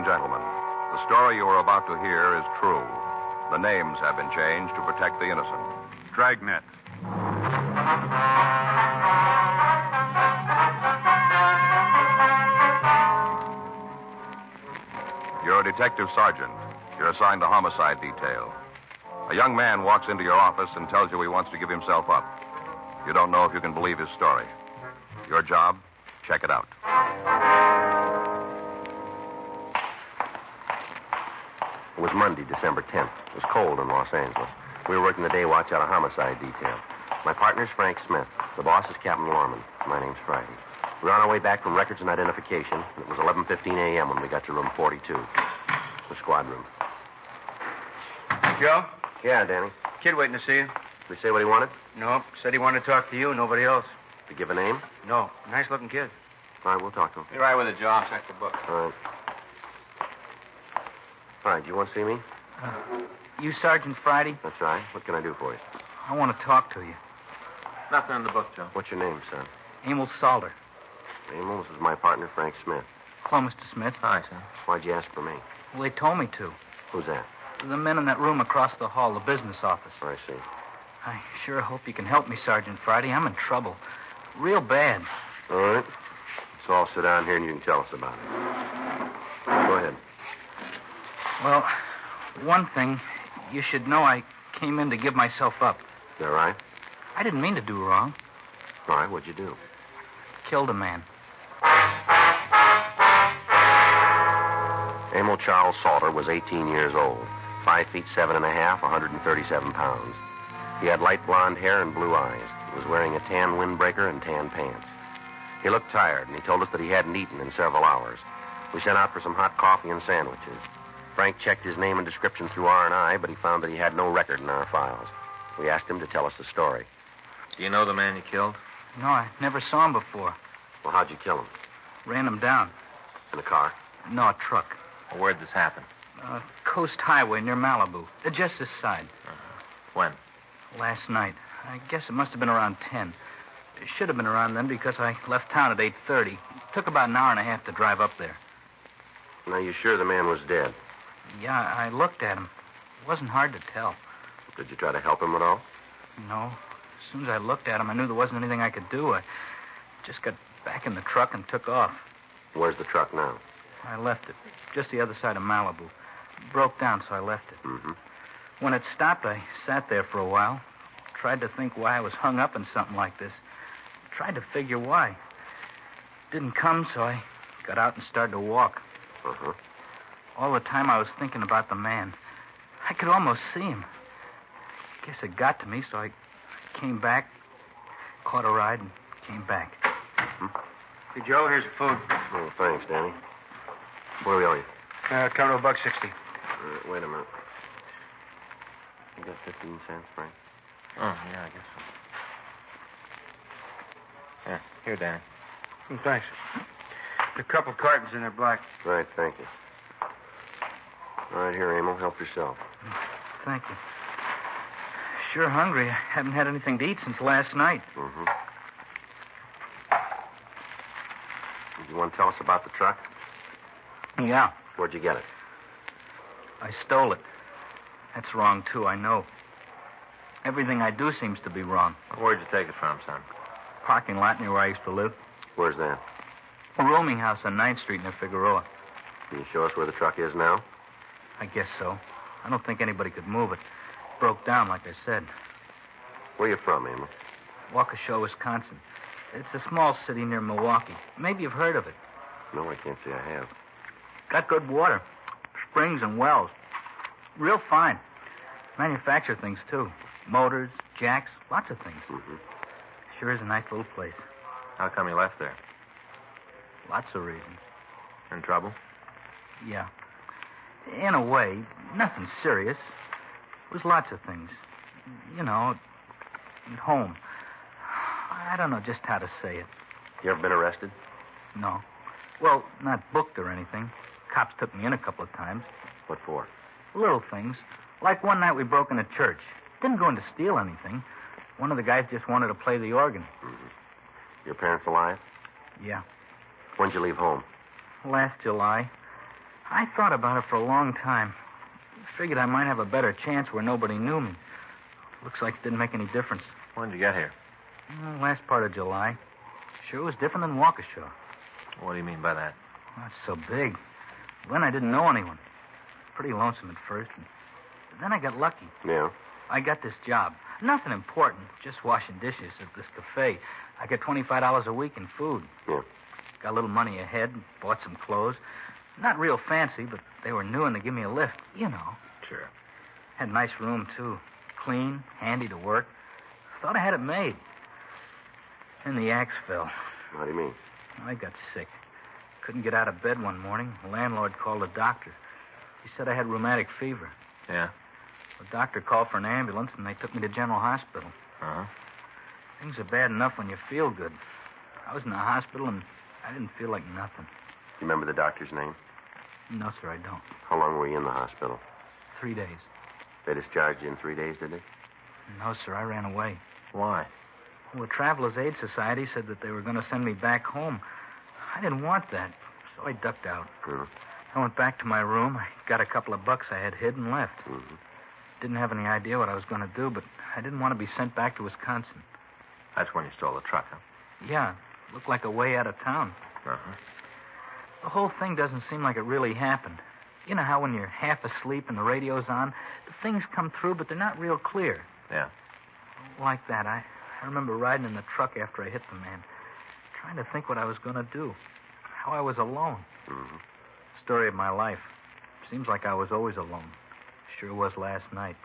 and gentlemen, the story you are about to hear is true. The names have been changed to protect the innocent. Dragnet. You're a detective sergeant. You're assigned the homicide detail. A young man walks into your office and tells you he wants to give himself up. You don't know if you can believe his story. Your job? Check it out. It was Monday, December 10th. It was cold in Los Angeles. We were working the day watch out of homicide detail. My partner's Frank Smith. The boss is Captain Lorman. My name's Friday. We were on our way back from records and identification. It was 11:15 a.m. when we got to room 42, the squad room. Joe? Yeah, Danny. Kid waiting to see you. Did he say what he wanted? No, said he wanted to talk to you, nobody else. Did he give a name? No, nice-looking kid. All right, we'll talk to him. Be right with it, Joe. I'll check the book. All right. All right, do you want to see me? You Sergeant Friday? That's right. What can I do for you? I want to talk to you. Nothing in the book, Joe. What's your name, son? Emil Salter. Emil, this is my partner, Frank Smith. Hello, Mr. Smith. Hi, son. Why'd you ask for me? Well, they told me to. Who's that? The men in that room across the hall, the business office. I see. I sure hope you can help me, Sergeant Friday. I'm in trouble. Real bad. All right. So I'll sit down here and you can tell us about it. Go ahead. Well, one thing, you should know I came in to give myself up. Is that right? I didn't mean to do wrong. All right, what'd you do? Killed a man. Emil Charles Salter was 18 years old, 5 feet 7 and a half, 137 pounds. He had light blonde hair and blue eyes. He was wearing a tan windbreaker and tan pants. He looked tired, and he told us that he hadn't eaten in several hours. We sent out for some hot coffee and sandwiches. Frank checked his name and description through R&I, but he found that he had no record in our files. We asked him to tell us the story. Do you know the man you killed? No, I never saw him before. Well, how'd you kill him? Ran him down. In a car? No, a truck. Well, where'd this happen? Coast Highway near Malibu. Just this side. When? Last night. I guess it must have been around 10. It should have been around then because I left town at 8:30. It took about an hour and a half to drive up there. Now, you sure the man was dead? Yeah, I looked at him. It wasn't hard to tell. Did you try to help him at all? No. As soon as I looked at him, I knew there wasn't anything I could do. I just got back in the truck and took off. Where's the truck now? I left it. Just the other side of Malibu. It broke down, so I left it. Mm-hmm. When it stopped, I sat there for a while. Tried to think why I was hung up in something like this. Tried to figure why. Didn't come, so I got out and started to walk. Uh-huh. All the time I was thinking about the man. I could almost see him. Guess it got to me, so I came back, caught a ride, and came back. Mm-hmm. Hey, Joe, here's your food. Oh, thanks, Danny. What do we owe you? Come to $1.60. Wait a minute. You got 15 cents, Frank? Oh, yeah, I guess so. Yeah, here, Danny. Thanks. A couple cartons in there, black. Right, thank you. All right, here, Emil. Help yourself. Thank you. Sure hungry. I haven't had anything to eat since last night. Mm-hmm. You want to tell us about the truck? Yeah. Where'd you get it? I stole it. That's wrong, too, I know. Everything I do seems to be wrong. Where'd you take it from, son? Parking lot near where I used to live. Where's that? A rooming house on 9th Street near Figueroa. Can you show us where the truck is now? I guess so. I don't think anybody could move it. Broke down, like I said. Where you from, Emil? Waukesha, Wisconsin. It's a small city near Milwaukee. Maybe you've heard of it. No, I can't say I have. Got good water. Springs and wells. Real fine. Manufacture things, too. Motors, jacks, lots of things. Mm-hmm. Sure is a nice little place. How come you left there? Lots of reasons. In trouble? Yeah. In a way, nothing serious. It was lots of things. You know, at home. I don't know just how to say it. You ever been arrested? No. Well, not booked or anything. Cops took me in a couple of times. What for? Little things. Like one night we broke in a church. Didn't go in to steal anything. One of the guys just wanted to play the organ. Mm-hmm. Your parents alive? Yeah. When'd you leave home? Last July. I thought about it for a long time. Figured I might have a better chance where nobody knew me. Looks like it didn't make any difference. When did you get here? Last part of July. Sure was different than Waukesha. What do you mean by that? Well, it's so big. Then I didn't know anyone. Pretty lonesome at first. And then I got lucky. Yeah? I got this job. Nothing important. Just washing dishes at this cafe. I get $25 a week in food. Yeah. Got a little money ahead. Bought some clothes. Not real fancy, but they were new and they give me a lift. You know. Sure. Had a nice room, too. Clean, handy to work. Thought I had it made. Then the axe fell. How do you mean? I got sick. Couldn't get out of bed one morning. The landlord called a doctor. He said I had rheumatic fever. Yeah? The doctor called for an ambulance, and they took me to General Hospital. Uh-huh. Things are bad enough when you feel good. I was in the hospital, and I didn't feel like nothing. You remember the doctor's name? No, sir, I don't. How long were you in the hospital? 3 days. They discharged you in 3 days, did they? No, sir, I ran away. Why? Well, the Travelers Aid Society said that they were going to send me back home. I didn't want that, so I ducked out. Mm-hmm. I went back to my room. I got a couple of bucks I had hid and left. Mm-hmm. Didn't have any idea what I was going to do, but I didn't want to be sent back to Wisconsin. That's when you stole the truck, huh? Yeah, looked like a way out of town. Uh-huh. The whole thing doesn't seem like it really happened. You know how when you're half asleep and the radio's on, the things come through, but they're not real clear. Yeah. Like that. I remember riding in the truck after I hit the man, trying to think what I was going to do, how I was alone. Mm-hmm. Story of my life. Seems like I was always alone. Sure was last night.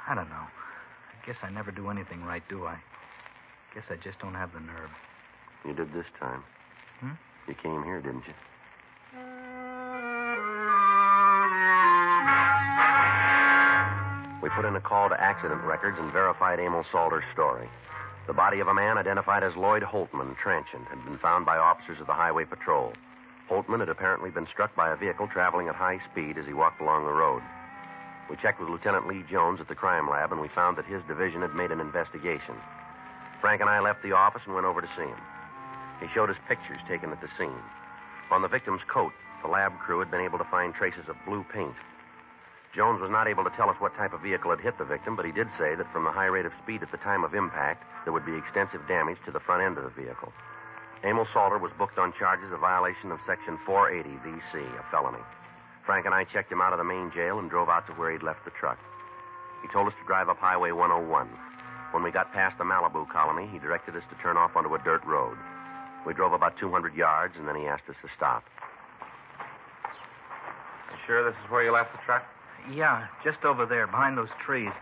I don't know. I guess I never do anything right, do I? Guess I just don't have the nerve. You did this time. Hmm? You came here, didn't you? We put in a call to accident records and verified Emil Salter's story. The body of a man identified as Lloyd Holtman, transient, had been found by officers of the Highway Patrol. Holtman had apparently been struck by a vehicle traveling at high speed as he walked along the road. We checked with Lieutenant Lee Jones at the crime lab, and we found that his division had made an investigation. Frank and I left the office and went over to see him. He showed us pictures taken at the scene. On the victim's coat, the lab crew had been able to find traces of blue paint. Jones was not able to tell us what type of vehicle had hit the victim, but he did say that from the high rate of speed at the time of impact, there would be extensive damage to the front end of the vehicle. Emil Salter was booked on charges of violation of Section 480 V.C., a felony. Frank and I checked him out of the main jail and drove out to where he'd left the truck. He told us to drive up Highway 101. When we got past the Malibu colony, he directed us to turn off onto a dirt road. We drove about 200 yards, and then he asked us to stop. You sure this is where you left the truck? Yeah, just over there, behind those trees.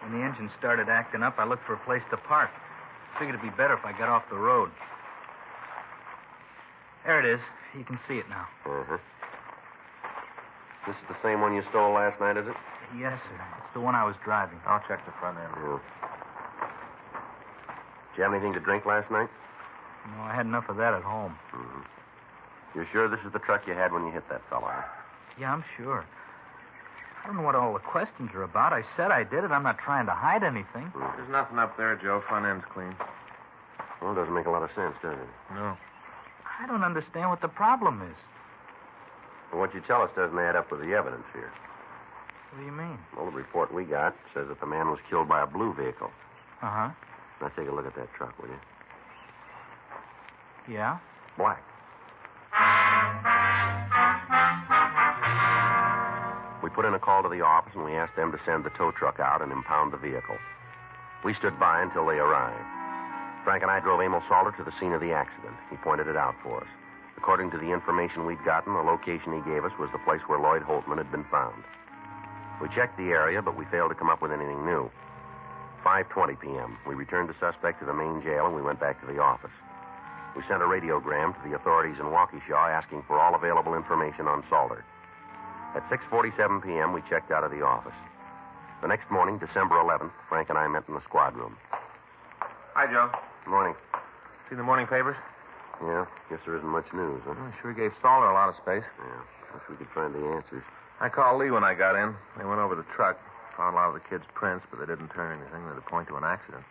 When the engine started acting up, I looked for a place to park. Figured it'd be better if I got off the road. There it is. You can see it now. Uh-huh. This is the same one you stole last night, is it? Yes, sir. It's the one I was driving. I'll check the front end. Yeah. Did you have anything to drink last night? No, I had enough of that at home. Mm-hmm. You're sure this is the truck you had when you hit that fellow? Huh? Yeah, I'm sure. I don't know what all the questions are about. I said I did it. I'm not trying to hide anything. There's nothing up there, Joe. Front end's clean. Well, it doesn't make a lot of sense, does it? No. I don't understand what the problem is. Well, what you tell us doesn't add up with the evidence here. What do you mean? Well, the report we got says that the man was killed by a blue vehicle. Uh-huh. Now, take a look at that truck, will you? Yeah? Black. We put in a call to the office, and we asked them to send the tow truck out and impound the vehicle. We stood by until they arrived. Frank and I drove Emil Salter to the scene of the accident. He pointed it out for us. According to the information we'd gotten, the location he gave us was the place where Lloyd Holtman had been found. We checked the area, but we failed to come up with anything new. 5:20 p.m., we returned the suspect to the main jail, and we went back to the office. We sent a radiogram to the authorities in Waukesha asking for all available information on Salter. At 6:47 p.m., we checked out of the office. The next morning, December 11th, Frank and I met in the squad room. Hi, Joe. Good morning. See the morning papers? Yeah, guess there isn't much news, huh? Well, sure gave Salter a lot of space. Yeah, wish we could find the answers. I called Lee when I got in. They went over the truck, found a lot of the kids' prints, but they didn't turn anything that would point to an accident.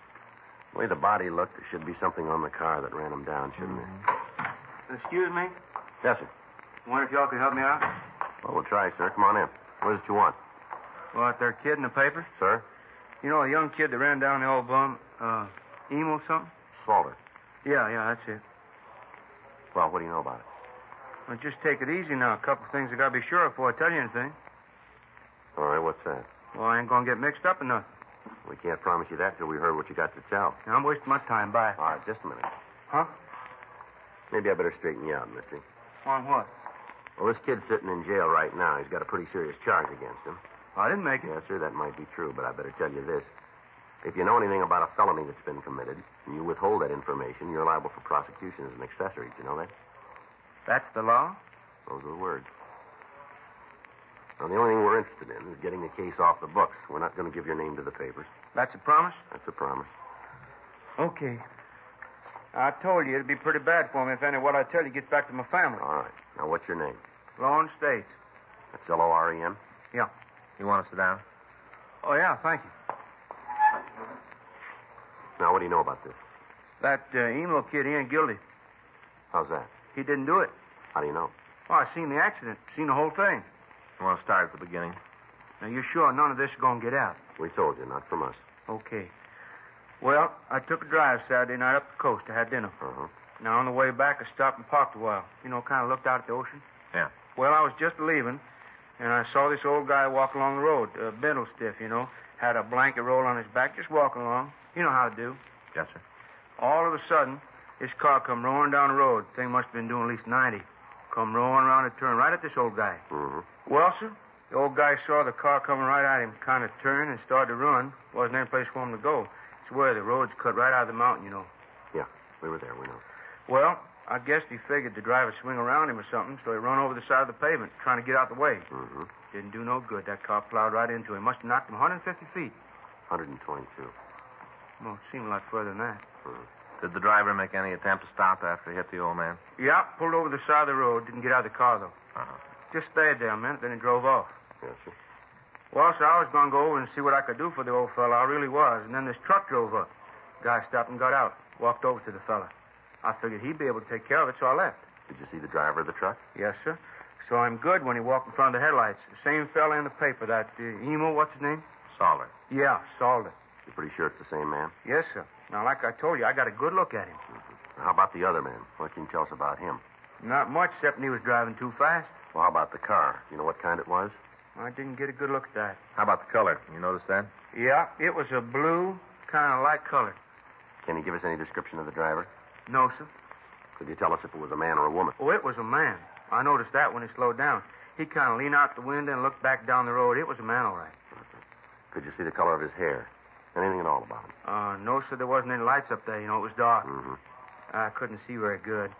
The way the body looked, there should be something on the car that ran him down, shouldn't there? Excuse me. Yes, sir. I wonder if y'all could help me out? Well, we'll try, sir. Come on in. What is it you want? What, their kid in the paper? Sir? You know, a young kid that ran down the old bum, Emo something? Salter. Yeah, that's it. Well, what do you know about it? Well, just take it easy now. A couple of things I got to be sure of before I tell you anything. All right, what's that? Well, I ain't going to get mixed up in nothing. We can't promise you that till we heard what you got to tell. Now, I'm wasting my time. Bye. All right, just a minute. Huh? Maybe I better straighten you out, mister. On what? Well, this kid's sitting in jail right now. He's got a pretty serious charge against him. I didn't make it. Yes, sir, that might be true, but I better tell you this. If you know anything about a felony that's been committed, and you withhold that information, you're liable for prosecution as an accessory. Do you know that? That's the law? Those are the words. Now, the only thing we're interested in is getting the case off the books. We're not going to give your name to the papers. That's a promise? That's a promise. Okay. I told you it'd be pretty bad for me if any of what I tell you gets back to my family. All right. Now, what's your name? Lawrence States. That's Loren? Yeah. You want to sit down? Oh, yeah, thank you. Now, what do you know about this? That emo kid, he ain't guilty. How's that? He didn't do it. How do you know? Oh, I seen the accident. Seen the whole thing. You want to start at the beginning? Now, you're sure none of this is going to get out? We told you, not from us. Okay. Well, I took a drive Saturday night up the coast. I had dinner. Uh-huh. Now, on the way back, I stopped and parked a while. You know, kind of looked out at the ocean. Yeah. Well, I was just leaving, and I saw this old guy walk along the road, bent stiff, you know. Had a blanket roll on his back, just walking along. You know how to do. Yes, sir. All of a sudden, this car come roaring down the road. Thing must have been doing at least 90. Come roaring around a turn right at this old guy. Mm-hmm. Well, sir, the old guy saw the car coming right at him, kind of turned and started to run. Wasn't any place for him to go. It's where the road's cut right out of the mountain, you know. Yeah, we were there, we know. Well, I guess he figured the driver swing around him or something, so he run over the side of the pavement, trying to get out the way. Mm-hmm. Didn't do no good. That car plowed right into him. Must have knocked him 150 feet. 122. Well, it seemed a lot further than that. Mm-hmm. Did the driver make any attempt to stop after he hit the old man? Yeah, pulled over the side of the road. Didn't get out of the car, though. Uh-huh. Just stayed there a minute, then he drove off. Yes, sir. Well, sir, I was going to go over and see what I could do for the old fella. I really was. And then this truck drove up. Guy stopped and got out. Walked over to the fella. I figured he'd be able to take care of it, so I left. Did you see the driver of the truck? Yes, sir. Saw him good when he walked in front of the headlights. The same fella in the paper, that emo, what's his name? Salter. Yeah, Salter. You're pretty sure it's the same man? Yes, sir. Now, like I told you, I got a good look at him. Mm-hmm. How about the other man? What can you tell us about him? Not much, except he was driving too fast. Well, how about the car? You know what kind it was? I didn't get a good look at that. How about the color? You notice that? Yeah, it was a blue, kind of light color. Can you give us any description of the driver? No, sir. Could you tell us if it was a man or a woman? Oh, it was a man. I noticed that when he slowed down. He kind of leaned out the window and looked back down the road. It was a man, all right. Could you see the color of his hair? Anything at all about him? No, sir, there wasn't any lights up there. You know, it was dark. Mm-hmm. I couldn't see very good.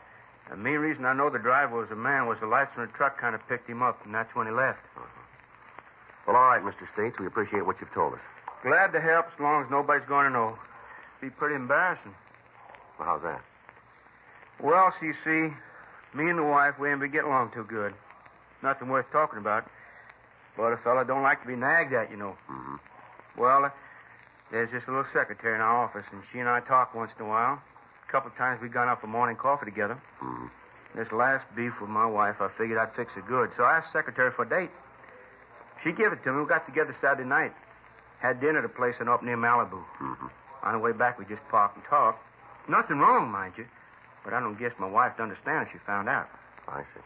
The main reason I know the driver was a man was the lights from the truck kind of picked him up, and that's when he left. Well, all right, Mr. States. We appreciate what you've told us. Glad to help as long as nobody's going to know. Be pretty embarrassing. Well, how's that? Well, so you see, me and the wife, we ain't been getting along too good. Nothing worth talking about. But a fella don't like to be nagged at, you know. Mm-hmm. Well, there's this little secretary in our office, and she and I talk once in a while. A couple of times we gone out for morning coffee together. Mm-hmm. This last beef with my wife, I figured I'd fix it good. So I asked the secretary for a date. She gave it to me. We got together Saturday night. Had dinner at a place up near Malibu. Mm-hmm. On the way back, we just parked and talked. Nothing wrong, mind you. But I don't guess my wife'd understand if she found out. I see.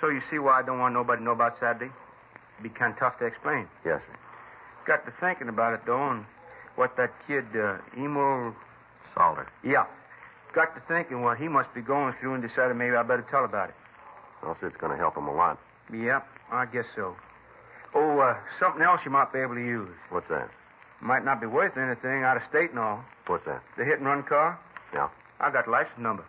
So you see why I don't want nobody to know about Saturday? It'd be kind of tough to explain. Yes, sir. Got to thinking about it, though, and what that kid, Emo... Salter. Yeah. Got to thinking what he must be going through and decided maybe I better tell about it. Well, sir, it's going to help him a lot. Yep, I guess so. Oh, something else you might be able to use. What's that? Might not be worth anything out of state and all. What's that? The hit-and-run car? Yeah. I got license number.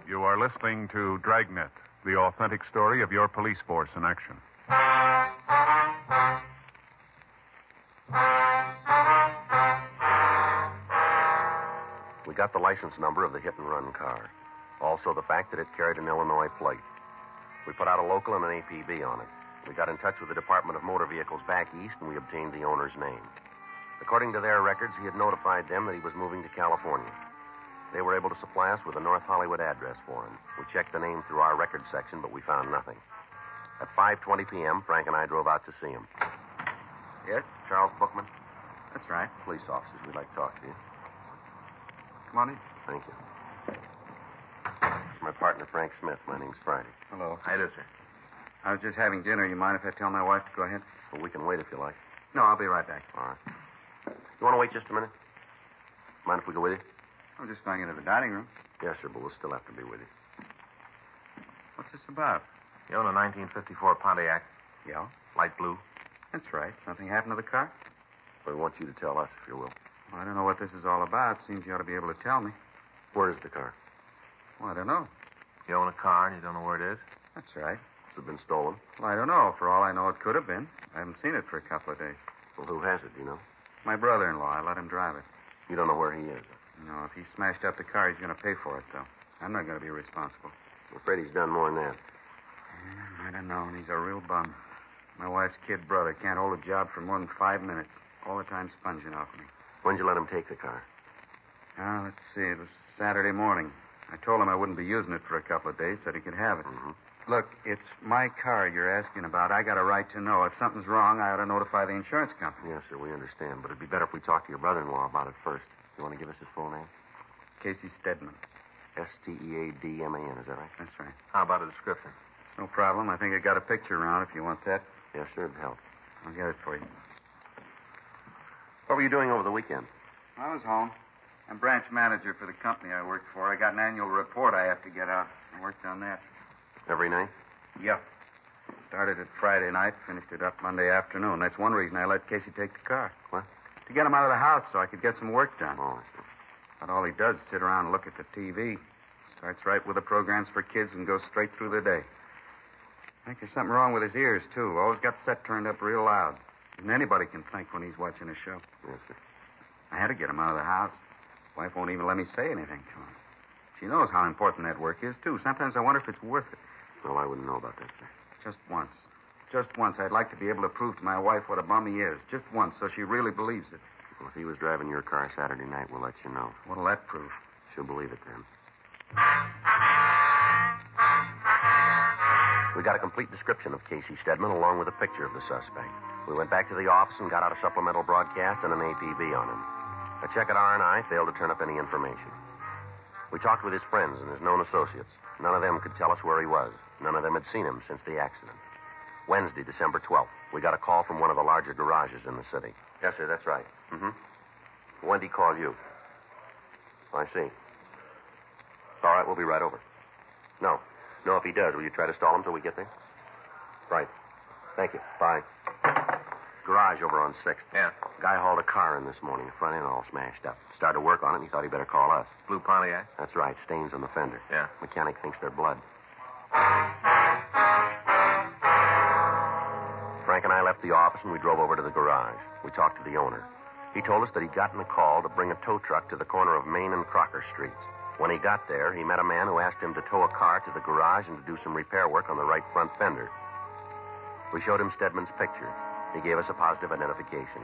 You are listening to Dragnet, the authentic story of your police force in action. We got the license number of the hit-and-run car. Also the fact that it carried an Illinois plate. We put out a local and an APB on it. We got in touch with the Department of Motor Vehicles back east, and we obtained the owner's name. According to their records, he had notified them that he was moving to California. They were able to supply us with a North Hollywood address for him. We checked the name through our records section, but we found nothing. At 5:20 p.m., Frank and I drove out to see him. Yes? Charles Bookman, That's right. police officers. We'd like to talk to you. Come on in. Thank you. This is my partner, Frank Smith. My name's Friday. Hello. How do, sir? I was just having dinner. You mind if I tell my wife to go ahead? Well, we can wait if you like. No, I'll be right back. All right. You want to wait just a minute? Mind if we go with you? I'm just going into the dining room. Yes, sir, but we'll still have to be with you. What's this about? You own a 1954 Pontiac, Yeah, light blue. that's right. Something happened to the car? We want you to tell us, if you will. Well, I don't know what this is all about. Seems you ought to be able to tell me. Where is the car? Well, I don't know. You own a car and you don't know where it is? That's right. Has it been stolen? Well, I don't know. For all I know, it could have been. I haven't seen it for a couple of days. Well, who has it, do you know? My brother-in-law. I let him drive it. You don't know where he is. No, if he smashed up the car, he's going to pay for it, though. I'm not going to be responsible. I'm afraid he's done more than that. I don't know, and he's a real bum. My wife's kid brother can't hold a job for more than 5 minutes. All the time sponging off me. When'd you let him take the car? Let's see. It was Saturday morning. I told him I wouldn't be using it for a couple of days, said he could have it. Mm-hmm. Look, it's my car you're asking about. I got a right to know. If something's wrong, I ought to notify the insurance company. Yes, sir, we understand. But it'd be better if we talked to your brother-in-law about it first. You want to give us his full name? Casey Stedman. Steadman, is that right? That's right. How about a description? No problem. I think I got a picture around if you want that. Yes, sir, it'd help. I'll get it for you. What were you doing over the weekend? I was home. I'm branch manager for the company I work for. I got an annual report I have to get out. I worked on that. Every night? Yeah. Started it Friday night, finished it up Monday afternoon. That's one reason I let Casey take the car. What? To get him out of the house so I could get some work done. Oh, I see. But all he does is sit around and look at the TV. Starts right with the programs for kids and goes straight through the day. I think there's something wrong with his ears, too. Always got set turned up real loud. And anybody can think when he's watching a show. Yes, sir. I had to get him out of the house. Wife won't even let me say anything to him. She knows how important that work is, too. Sometimes I wonder if it's worth it. Well, I wouldn't know about that, sir. Just once. Just once, I'd like to be able to prove to my wife what a bum he is. Just once, so she really believes it. Well, if he was driving your car Saturday night, we'll let you know. What'll that prove? She'll believe it then. We got a complete description of Casey Stedman along with a picture of the suspect. We went back to the office and got out a supplemental broadcast and an APB on him. A check at R&I failed to turn up any information. We talked with his friends and his known associates. None of them could tell us where he was. None of them had seen him since the accident. Wednesday, December 12th, we got a call from one of the larger garages in the city. Yes, sir, that's right. Mm-hmm. When did he call you? I see. All right, we'll be right over. No, if he does, will you try to stall him till we get there? Right. Thank you. Bye. Garage over on 6th. Yeah. Guy hauled a car in this morning, front end all smashed up. Started to work on it, and he thought he better call us. Blue Pontiac? That's right, stains on the fender. Yeah. Mechanic thinks they're blood. Frank and I left the office, and we drove over to the garage. We talked to the owner. He told us that he'd gotten a call to bring a tow truck to the corner of Main and Crocker Streets. When he got there, he met a man who asked him to tow a car to the garage and to do some repair work on the right front fender. We showed him Stedman's picture. He gave us a positive identification.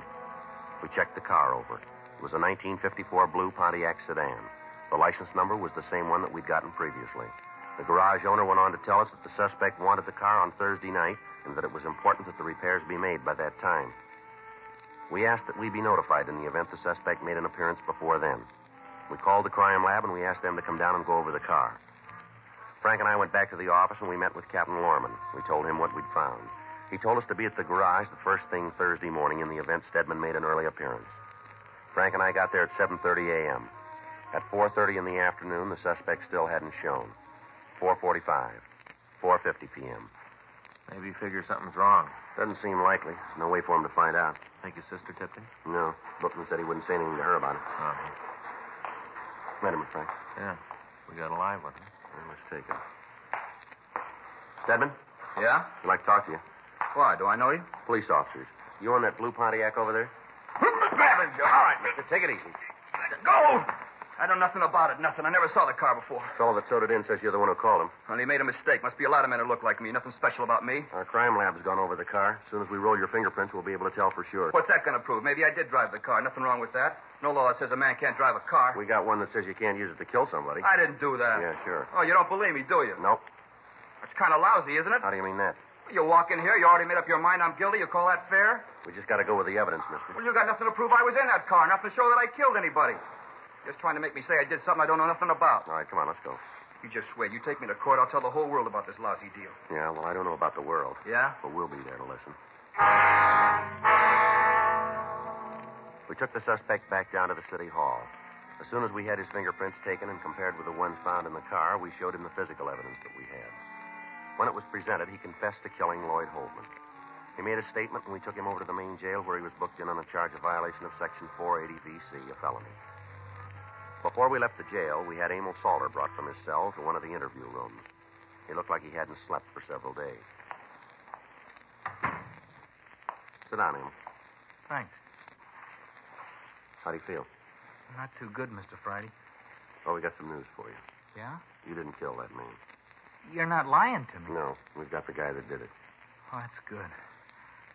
We checked the car over. It was a 1954 blue Pontiac sedan. The license number was the same one that we'd gotten previously. The garage owner went on to tell us that the suspect wanted the car on Thursday night and that it was important that the repairs be made by that time. We asked that we be notified in the event the suspect made an appearance before then. We called the crime lab and we asked them to come down and go over the car. Frank and I went back to the office and we met with Captain Lorman. We told him what we'd found. He told us to be at the garage the first thing Thursday morning in the event Stedman made an early appearance. Frank and I got there at 7:30 a.m. At 4:30 in the afternoon, the suspect still hadn't shown. 4:45, 4:50 p.m. Maybe he figures something's wrong. Doesn't seem likely. No way for him to find out. Think his sister tipped him? No. Bookman said he wouldn't say anything to her about it. Uh-huh. Met him, Frank. Yeah. We got a live one. Well, let's take it. Stedman, Yeah? I'd like to talk to you. Why? Do I know you? Police officers. You on that blue Pontiac over there? Grab him, Joe. All right, mister. Take it easy. Go! I know nothing about it, nothing. I never saw the car before. The fellow that towed it in says you're the one who called him. Well, he made a mistake. Must be a lot of men who look like me. Nothing special about me. Our crime lab's gone over the car. As soon as we roll your fingerprints, we'll be able to tell for sure. What's that going to prove? Maybe I did drive the car. Nothing wrong with that. No law that says a man can't drive a car. We got one that says you can't use it to kill somebody. I didn't do that. Yeah, sure. Oh, you don't believe me, do you? Nope. That's kind of lousy, isn't it? How do you mean that? You walk in here, you already made up your mind I'm guilty. You call that fair? We just got to go with the evidence, mister. Well, you got nothing to prove I was in that car. Nothing to show that I killed anybody. Just trying to make me say I did something I don't know nothing about. All right, come on, let's go. You just wait. You take me to court, I'll tell the whole world about this lousy deal. Yeah, well, I don't know about the world. Yeah? But we'll be there to listen. We took the suspect back down to the city hall. As soon as we had his fingerprints taken and compared with the ones found in the car, we showed him the physical evidence that we had. When it was presented, he confessed to killing Lloyd Holtman. He made a statement, and we took him over to the main jail where he was booked in on a charge of violation of Section 480 V.C., a felony. Before we left the jail, we had Emil Salter brought from his cell to one of the interview rooms. He looked like he hadn't slept for several days. Sit down, Emil. Thanks. How do you feel? Not too good, Mr. Friday. Oh, we got some news for you. Yeah? You didn't kill that man. You're not lying to me. No, we've got the guy that did it. Oh, that's good.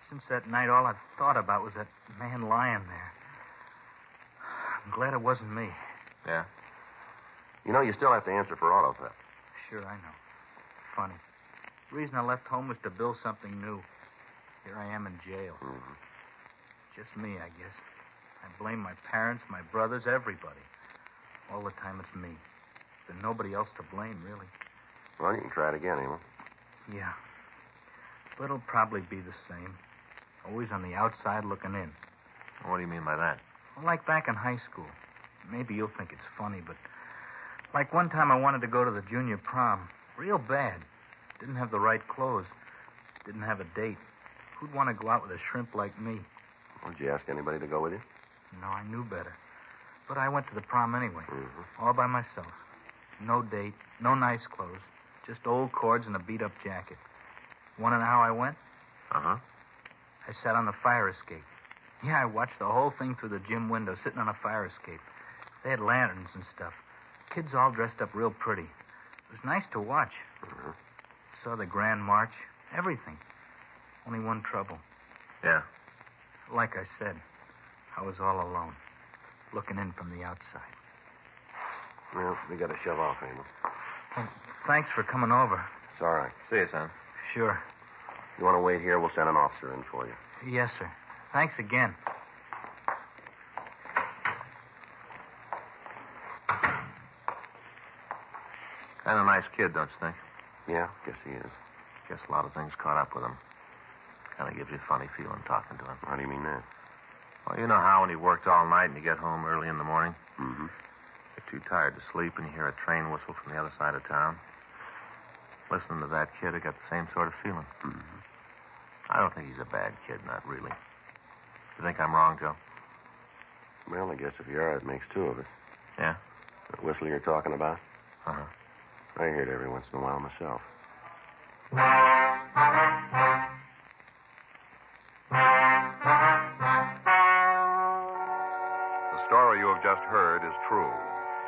Since that night, all I've thought about was that man lying there. I'm glad it wasn't me. Yeah? You know, you still have to answer for auto theft. Sure, I know. Funny. The reason I left home was to build something new. Here I am in jail. Mm-hmm. Just me, I guess. I blame my parents, my brothers, everybody. All the time it's me. There's nobody else to blame, really. Well, you can try it again, Emil. Yeah. But it'll probably be the same. Always on the outside looking in. What do you mean by that? Well, like back in high school. Maybe you'll think it's funny, but like one time I wanted to go to the junior prom. Real bad. Didn't have the right clothes. Didn't have a date. Who'd want to go out with a shrimp like me? Well, did you ask anybody to go with you? No, I knew better. But I went to the prom anyway. Mm-hmm. All by myself. No date, no nice clothes. Just old cords and a beat-up jacket. Want to know how I went? Uh-huh. I sat on the fire escape. Yeah, I watched the whole thing through the gym window, sitting on a fire escape. They had lanterns and stuff. Kids all dressed up real pretty. It was nice to watch. Mm-hmm. Saw the Grand March, everything. Only one trouble. Yeah? Like I said, I was all alone, looking in from the outside. Well, we got to shove off, Emil. Well, thanks for coming over. It's all right. See you, son. Sure. You want to wait here? We'll send an officer in for you. Yes, sir. Thanks again. Kind of nice kid, don't you think? Yeah, guess he is. Guess a lot of things caught up with him. Kind of gives you a funny feeling talking to him. How do you mean that? Well, you know how when he worked all night and you get home early in the morning? Mm-hmm. You're too tired to sleep and you hear a train whistle from the other side of town. Listening to that kid, I got the same sort of feeling. Mm-hmm. I don't think he's a bad kid, not really. You think I'm wrong, Joe? Well, I guess if you are, it makes two of us. Yeah? That whistle you're talking about? Uh-huh. I hear it every once in a while myself. The story you have just heard is true.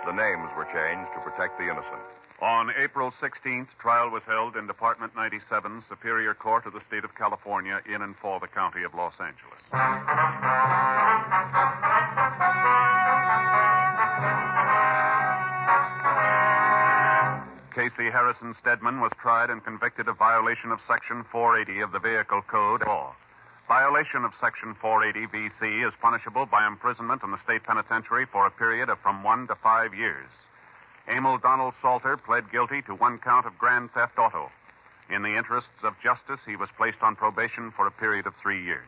The names were changed to protect the innocent. On April 16th, trial was held in Department 97, Superior Court of the State of California, in and for the County of Los Angeles. Casey Harrison Stedman was tried and convicted of violation of Section 480 of the Vehicle Code law. Violation of Section 480 V.C. is punishable by imprisonment in the state penitentiary for a period of from 1 to 5 years. Emil Donald Salter pled guilty to 1 count of grand theft auto. In the interests of justice, he was placed on probation for a period of 3 years.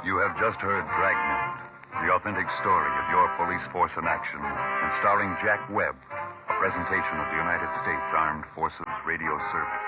You have just heard Dragnet, the authentic story of your police force in action, and starring Jack Webb, a presentation of the United States Armed Forces Radio Service.